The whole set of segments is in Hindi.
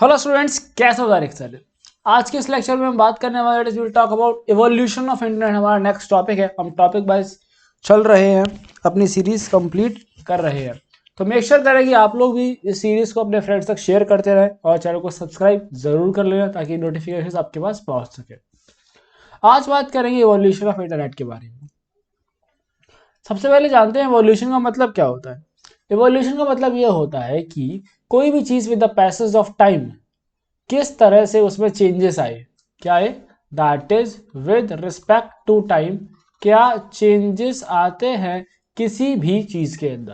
हेलो स्टूडेंट्स, कैसे हो डायरेक्ट। आज के इस लेक्चर में हम बात करने वाले will talk about evolution of internet. हमारा नेक्स्ट टॉपिक है। हम टॉपिक वाइज चल रहे हैं, अपनी सीरीज कंप्लीट कर रहे हैं। तो मेक श्योर करें कि आप लोग भी इस सीरीज को अपने फ्रेंड्स तक शेयर करते रहें और चैनल को सब्सक्राइब जरूर कर लेना ताकि नोटिफिकेशन आपके पास पहुंच सके। आज बात करेंगे इवोल्यूशन ऑफ इंटरनेट के बारे में। सबसे पहले जानते हैं इवोल्यूशन का मतलब क्या होता है। इवोल्यूशन का मतलब यह होता है कि कोई भी चीज with the passage of time किस तरह से उसमें चेंजेस आए। क्या है? That is with respect to time, क्या चेंजेस आते हैं किसी भी चीज के अंदर।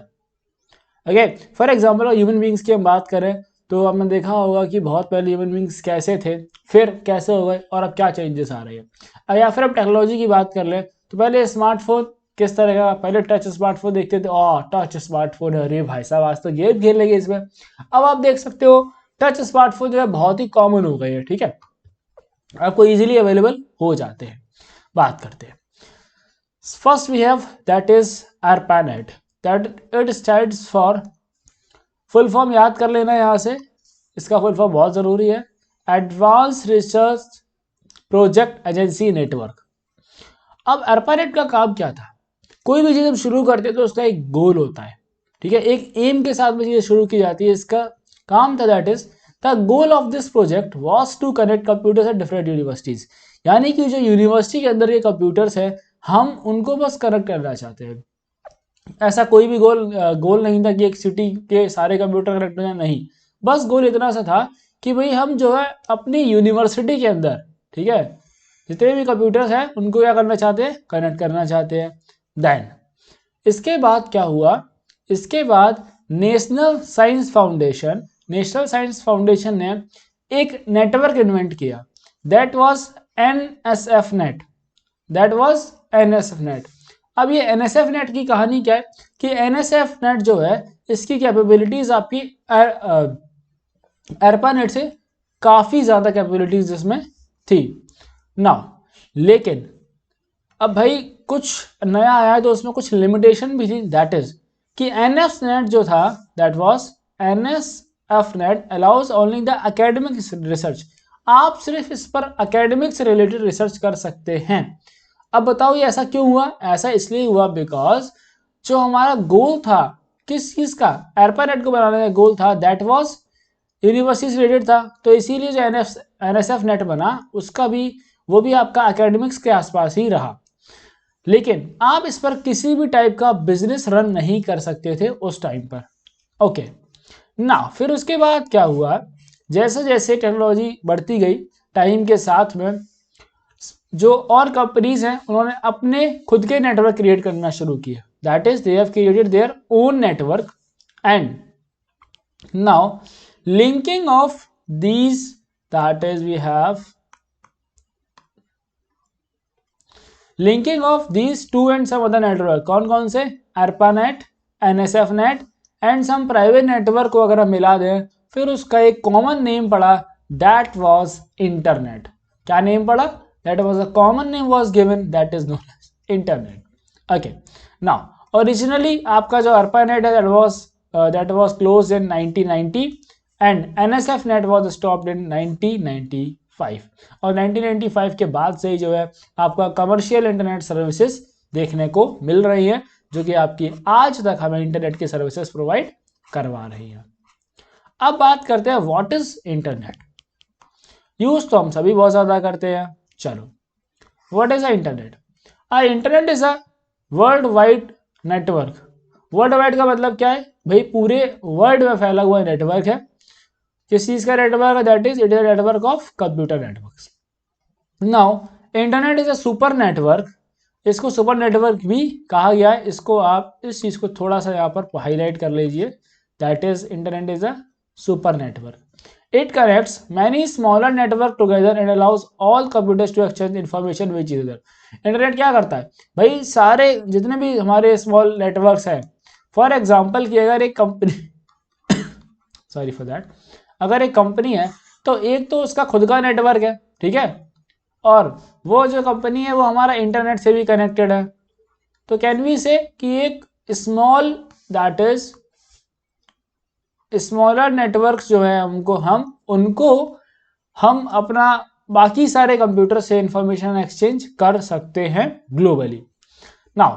Okay, for example human beings की हम बात करें तो हमने देखा होगा कि बहुत पहले ह्यूमन बींग्स कैसे थे, फिर कैसे हो गए और अब क्या चेंजेस आ रहे हैं। या फिर हम टेक्नोलॉजी की बात कर ले तो पहले स्मार्टफोन किस तरह का, पहले टच स्मार्टफोन देखते थे, टच स्मार्टफोन, अरे भाई साहब आज तो गेम खेल लेंगे इसमें। अब आप देख सकते हो टच स्मार्टफोन जो है बहुत ही कॉमन हो गए हैं। ठीक है, आपको इजीली अवेलेबल हो जाते हैं। बात करते हैं, first we have that is ARPANET, that it stands for, full form याद कर लेना यहां से, इसका फुल फॉर्म बहुत जरूरी है, advance research project agency network. अब ARPANET का काम क्या था? कोई भी चीज हम शुरू करते हैं तो उसका एक गोल होता है। ठीक है, एक एम के साथ में चीजें शुरू की जाती है। इसका काम था that is the goal of this project was to connect computers at different universities, यानी कि जो यूनिवर्सिटी के अंदर के कंप्यूटर्स है हम उनको बस कनेक्ट करना चाहते हैं। ऐसा कोई भी गोल नहीं था कि एक सिटी के सारे कंप्यूटर कनेक्ट हो जाए, नहीं। बस गोल इतना सा था कि भाई हम जो है अपनी यूनिवर्सिटी के अंदर, ठीक है, जितने भी कंप्यूटर्स हैं उनको क्या करना चाहते हैं, कनेक्ट करना चाहते हैं। देन इसके बाद क्या हुआ, इसके बाद नेशनल साइंस फाउंडेशन ने एक नेटवर्क इन्वेंट किया, that was NSF net, that was NSF net. अब ये एनएसएफ नेट की कहानी क्या है कि एनएसएफ नेट जो है इसकी कैपेबिलिटीज आपकी ARPANET से काफी ज्यादा कैपेबिलिटीज इसमें थी नाउ। लेकिन अब भाई कुछ नया आया तो उसमें कुछ लिमिटेशन भी थी, दैट इज कि एनएफ नेट जो था that was NSF net allows only the academic research. आप सिर्फ इस पर एकेडमिक से रिलेटेड रिसर्च कर सकते हैं। अब बताओ ये ऐसा क्यों हुआ? ऐसा इसलिए हुआ बिकॉज जो हमारा गोल था किस चीज का, ARPANET को बनाने का गोल था, दैट वाज यूनिवर्सिटी से रिलेटेड था। तो इसीलिए जो एनएसएफ नेट बना उसका भी, वो भी आपका एकेडमिक्स के आसपास ही रहा। लेकिन आप इस पर किसी भी टाइप का बिजनेस रन नहीं कर सकते थे उस टाइम पर। ओके ना, फिर उसके बाद क्या हुआ, जैसे जैसे टेक्नोलॉजी बढ़ती गई टाइम के साथ में जो और कंपनीज हैं उन्होंने अपने खुद के नेटवर्क क्रिएट करना शुरू किया, that is they have created their own network. And now linking of these, that is we have linking of these two and some other network, कौन कौन से, ARPANET, NSF net and some private network को अगर हम मिला दें फिर उसका एक कॉमन नेम पड़ा, दैट वाज इंटरनेट। क्या नेम पड़ा? That was a common name was given, that is known as internet. Okay now originally आपका जो ARPANET है that was closed in 1990 and NSF net was stopped in 1995। और 1995 के बाद से ही जो है आपका कमर्शियल इंटरनेट सर्विसेज देखने को मिल रही है, जो कि आपकी आज तक हमें इंटरनेट की सर्विसेज प्रोवाइड करवा रही है। अब बात करते हैं व्हाट इज इंटरनेट। यूज तो हम सभी बहुत ज्यादा करते हैं। चलो, what is a internet? Internet is a world wide network. World wide का मतलब क्या है भाई? पूरे वर्ल्ड में फैला हुआ नेटवर्क है। किस चीज का नेटवर्क है? That is it is network of computer networks. Now internet is a super network. इसको सुपर नेटवर्क भी कहा गया है। इसको आप इस चीज को थोड़ा सा यहाँ पर हाईलाइट कर लीजिए, that is internet is a super network. It connects many smaller network together and allows all computers to exchange information with each other। Internet क्या करता है भाई? सारे जितने भी हमारे स्मॉल नेटवर्क्स हैं, फॉर एग्जांपल कि अगर एक कंपनी सॉरी फॉर दैट, अगर एक कंपनी है तो एक तो उसका खुद का नेटवर्क है, ठीक है, और वो जो कंपनी है वो हमारा इंटरनेट से भी कनेक्टेड है। तो कैन वी से कि एक small that is smaller networks जो है उनको हम अपना बाकी सारे कंप्यूटर से इंफॉर्मेशन एक्सचेंज कर सकते हैं globally. Now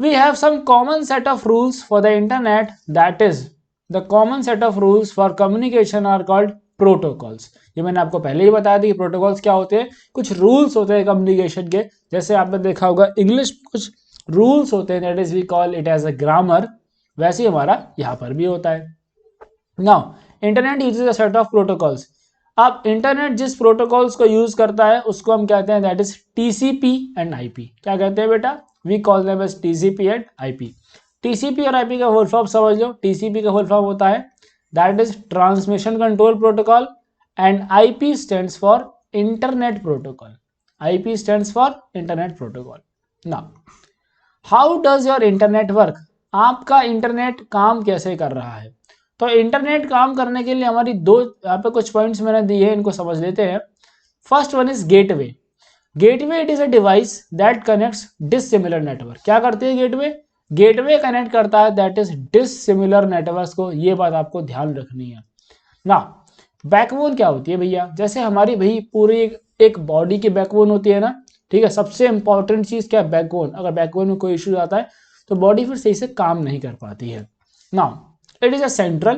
we have some common set of rules for the internet, that is the common set of rules for communication are called protocols। ये मैंने आपको पहले ही बताया था कि प्रोटोकॉल्स क्या होते हैं, कुछ रूल्स होते हैं कम्युनिकेशन के। जैसे आपने देखा होगा इंग्लिश कुछ रूल्स होते हैं, that is we call it as a grammar, वैसे ही हमारा यहाँ पर भी होता है। Now internet uses a set of protocols. अब इंटरनेट जिस प्रोटोकॉल्स को यूज करता है उसको हम कहते हैं that is TCP and IP. क्या कहते हैं बेटा? We call them as TCP and IP. TCP और आईपी का फुल फॉर्म समझ लो। टीसीपी का फुल फॉर्म होता है that is transmission control protocol and IP stands for internet protocol. IP stands for internet protocol. Now how does your internet work? आपका इंटरनेट काम कैसे कर रहा है? तो इंटरनेट काम करने के लिए हमारी दो यहाँ पे कुछ पॉइंट्स मैंने दिए हैं, इनको समझ लेते हैं। First one is gateway. Gateway it is a device that connects dissimilar network. क्या करती है गेटवे? गेटवे कनेक्ट करता है दैट इज डिसिमिलर नेटवर्क्स को। ये बात आपको ध्यान रखनी है ना। बैकबोन क्या होती है भैया? जैसे हमारी भाई पूरी एक बॉडी की बैकबोन होती है ना, ठीक है। सबसे इंपॉर्टेंट चीज क्या है? बैकबोन। अगर बैकबोन में कोई इश्यू आता है तो बॉडी फिर सही से काम नहीं कर पाती है। Now it is a central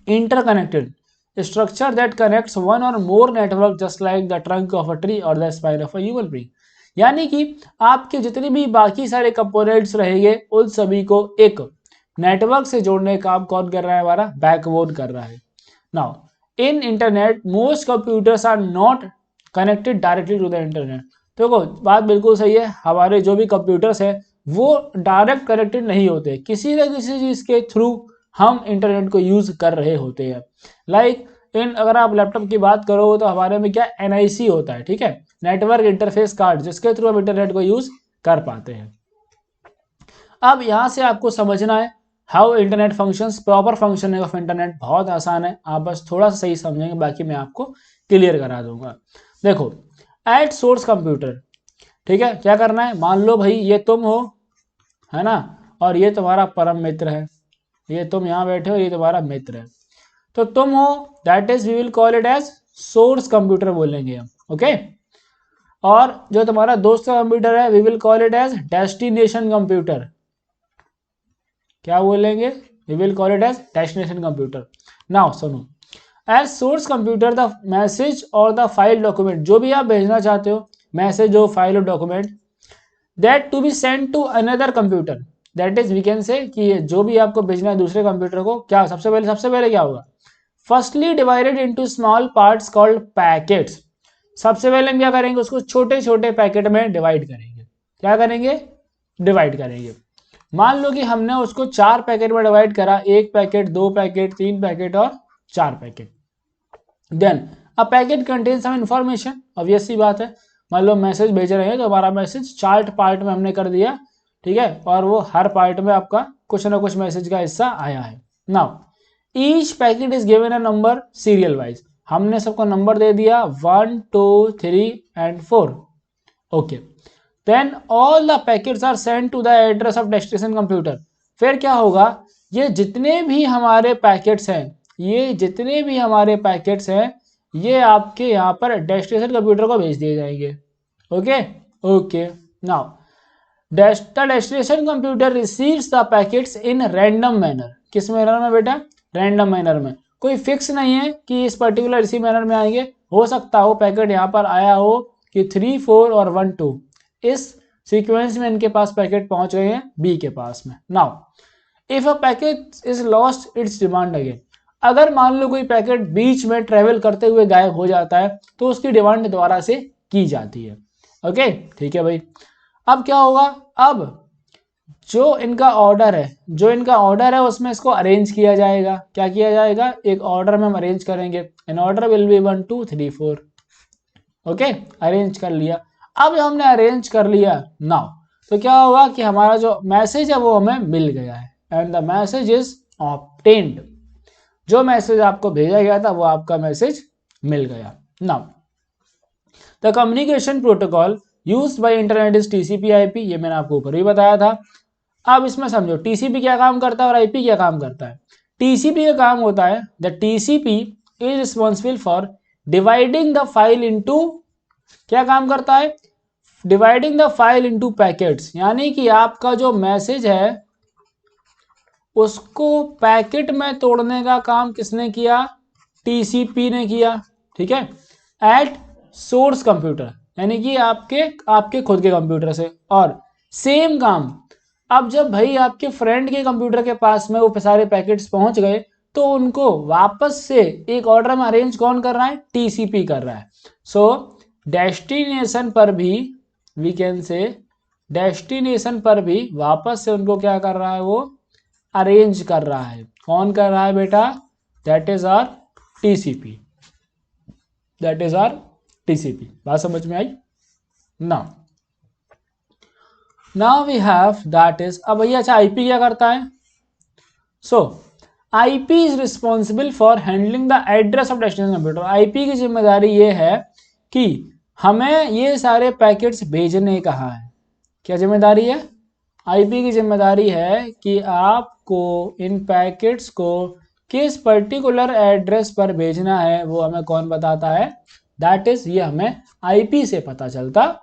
interconnected structure that connects one or more network just like the trunk of a tree or the spine of a human being। यानी कि आपके जितने भी बाकी सारे कंपोनेंट्स रहेंगे उन सभी को एक नेटवर्क से जोड़ने का काम कौन कर रहा है? हमारा बैकबोन कर रहा है। Now in internet most computers are not connected directly to the internet. देखो बात बिल्कुल सही है, हमारे जो भी कंप्यूटर्स है वो डायरेक्ट कनेक्टेड नहीं होते, किसी न किसी चीज के थ्रू हम इंटरनेट को यूज कर रहे होते हैं। लाइक अगर आप लैपटॉप की बात करो तो हमारे में क्या एनआईसी होता है, ठीक है, नेटवर्क इंटरफेस कार्ड, जिसके थ्रू हम इंटरनेट को यूज कर पाते हैं। अब यहां से आपको समझना है how internet functions. Proper functioning of internet बहुत आसान है, आप बस थोड़ा सा सही समझेंगे, बाकी मैं आपको क्लियर करा दूंगा। देखो एट सोर्स कंप्यूटर, ठीक है, क्या करना है? मान लो भाई ये तुम हो, है ना, और ये तुम्हारा परम मित्र है, ये तुम यहाँ बैठे हो, ये तुम्हारा मित्र है, तो तुम हो that is we will call it as source computer बोलेंगे हम, ओके। और जो तुम्हारा दोस्त का कंप्यूटर है we will call it as destination computer. क्या बोलेंगे? We will call it as destination computer. Now सुनो, as source computer the message और द फाइल डॉक्यूमेंट, जो भी आप भेजना चाहते हो, मैसेज हो, फाइल हो, document, that to be send to another computer, that is we can say कि जो भी आपको भेजना है दूसरे कंप्यूटर को, क्या सबसे पहले क्या होगा? Firstly divided into small parts called packets. सबसे पहले हम क्या करेंगे? उसको छोटे छोटे पैकेट में डिवाइड करेंगे। क्या करेंगे? डिवाइड करेंगे। मान लो कि हमने उसको 4 पैकेट में डिवाइड करा, 1 पैकेट, 2 पैकेट, 3 पैकेट और 4 packet. Then a packet contain some information, obvious सी बात है। मान लो मैसेज भेज रहे हैं तो हमारा मैसेज 4 पार्ट में हमने कर दिया, ठीक है, और वो हर पार्ट में आपका कुछ ना कुछ मैसेज का हिस्सा आया है। Now each packet is given a number serial wise, हमने सबको नंबर दे दिया 1 2 3 and 4, okay. Then all the packets are send to the address of destination computer. फिर क्या होगा? ये जितने भी हमारे पैकेट्स हैं, ये आपके यहाँ पर डेस्टिनेशन कंप्यूटर को भेज दिए जाएंगे, okay okay. Now the destination computer receives the packets in random manner. किस मैनर में बेटा? रैंडम मैनर में। कोई फिक्स नहीं है कि इस पर्टिकुलर इसी मैनर में आएंगे, हो सकता हो पैकेट यहाँ पर आया हो कि 3 4 और 1 2, इस सीक्वेंस में इनके पास पैकेट पहुंच गए हैं बी के पास में। Now if a packet is lost its demand again, अगर मान लो कोई पैकेट बीच में ट्रेवल करते हुए गायब हो जाता है तो उसकी डिमांड दोबारा से की जाती है, ओके, ठीक है भाई। अब क्या होगा? अब जो इनका ऑर्डर है उसमें इसको अरेंज किया जाएगा। क्या किया जाएगा? एक ऑर्डर में हम अरेंज करेंगे, an order will be 1 2 3 4, okay, arrange कर लिया। अब हमने अरेंज कर लिया, नाउ तो क्या होगा कि हमारा जो मैसेज है वो हमें मिल गया है, and the message is obtained. जो मैसेज आपको भेजा गया था वो आपका मैसेज मिल गया। Now the communication protocol used by internet is TCP IP, ये मैंने आपको ऊपर ही बताया था। अब इसमें समझो टीसीपी क्या काम करता है और आईपी क्या काम करता है। टीसीपी का काम होता है, the TCP is responsible for dividing the file into, क्या काम करता है, dividing the file into packets, यानी कि आपका जो मैसेज है उसको पैकेट में तोड़ने का काम किसने किया, टीसीपी ने किया, ठीक है, एट सोर्स कंप्यूटर, यानी कि आपके खुद के कंप्यूटर से। और सेम काम अब जब भाई आपके फ्रेंड के कंप्यूटर के पास में वो सारे पैकेट्स पहुंच गए तो उनको वापस से एक ऑर्डर में अरेंज कौन कर रहा है, टीसीपी कर रहा है। सो डेस्टिनेशन पर भी वी कैन से, डेस्टिनेशन पर भी वापस से उनको क्या कर रहा है, वो अरेंज कर रहा है। कौन कर रहा है बेटा, that is our TCP, that is our TCP. बात समझ में आई। Now we have that is, अब भैया अच्छा आईपी क्या करता है, so IP is responsible for handling the address of destination computer. IP की जिम्मेदारी ये है कि हमें ये सारे पैकेट्स भेजने कहाँ है, क्या जिम्मेदारी है, आईपी की जिम्मेदारी है कि आपको इन पैकेट्स को किस पर्टिकुलर एड्रेस पर भेजना है वो हमें कौन बताता है, दैट इज, ये हमें आईपी से पता चलता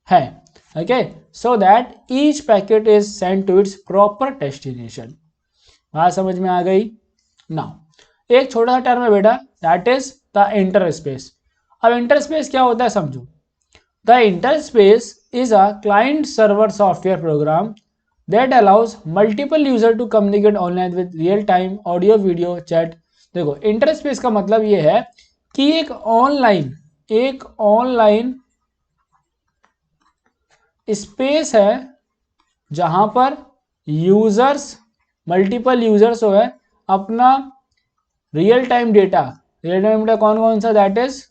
है। Okay, so that each packet is send to its proper destination. बात समझ में आ गई। नाउ एक छोटा सा टर्म है बेटा, दैट इज द इंटरस्पेस। अब इंटरस्पेस क्या होता है समझो। The interspace is a client server software program that allows multiple user to communicate online with real time audio video chat। देखो इंटरस्पेस का मतलब ये है कि एक ऑनलाइन स्पेस है जहां पर यूजर्स, मल्टीपल यूजर्स हो है अपना रियल टाइम डेटा कौन कौन सा, that is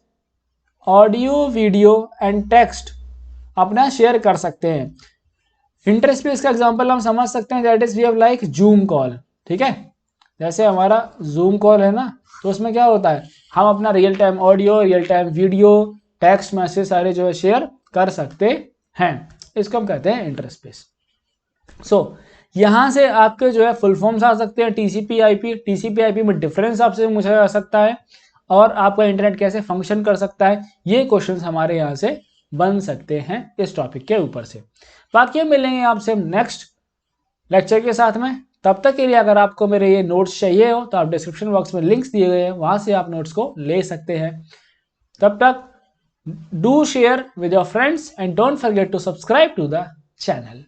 audio video and text अपना शेयर कर सकते हैं। इंटरस्पेस का एग्जांपल हम समझ सकते हैं, that is we have like Zoom call, ठीक है, जैसे हमारा जूम कॉल है ना, तो उसमें क्या होता है, हम अपना real time audio, real time video, text message सारे जो है शेयर कर सकते हैं, इसको हम कहते हैं इंटरस्पेस। सो यहां से आपके जो है फुल फॉर्म्स आ सकते हैं, टीसीपी आईपी, टीसीपी आईपी में डिफरेंस आपसे पूछा जा सकता है, और आपका इंटरनेट कैसे फंक्शन कर सकता है, ये क्वेश्चंस हमारे यहाँ से बन सकते हैं इस टॉपिक के ऊपर से। बाकी हम मिलेंगे आपसे नेक्स्ट लेक्चर के साथ में। तब तक के लिए अगर आपको मेरे ये नोट्स चाहिए हो तो आप डिस्क्रिप्शन बॉक्स में लिंक्स दिए गए हैं, वहां से आप नोट्स को ले सकते हैं। तब तक do share with your friends and don't forget to subscribe to the channel.